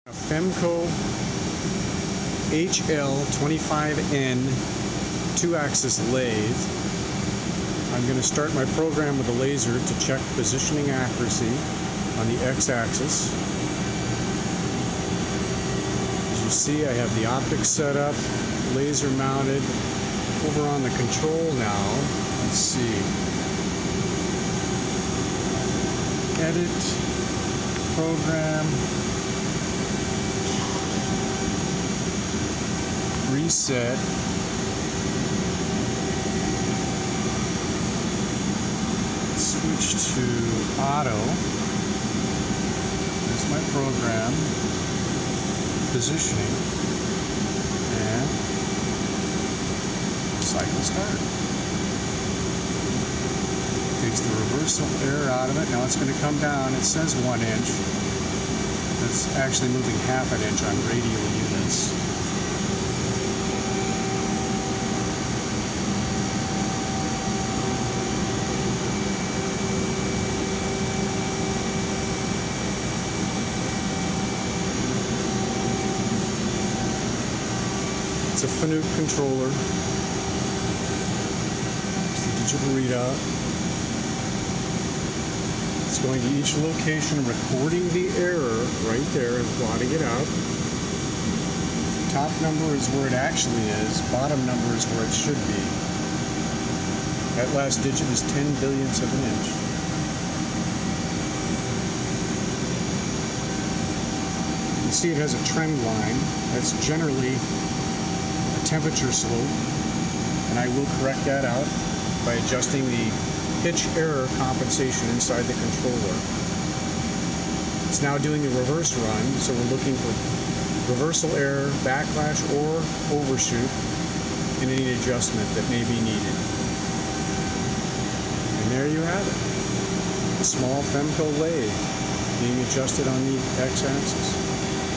A FEMCO HL25N 2-axis lathe. I'm going to start my program with a laser to check positioning accuracy on the x-axis. As you see, I have the optics set up, laser mounted. Over on the control now, let's see. Edit, program, reset. Switch to auto. There's my program. Positioning. And cycle start. Takes the reversal error out of it. Now it's going to come down. It says 1 inch. That's actually moving half an inch on radial units. It's a FEMCO controller. It's the digital readout. It's going to each location, recording the error right there and plotting it out. Top number is where it actually is. Bottom number is where it should be. That last digit is 10 billionths of an inch. You can see it has a trend line. That's generally temperature slope, and I will correct that out by adjusting the pitch error compensation inside the controller. It's now doing the reverse run, so we're looking for reversal error, backlash, or overshoot, and any adjustment that may be needed. And there you have it. A small FEMCO lathe being adjusted on the x-axis.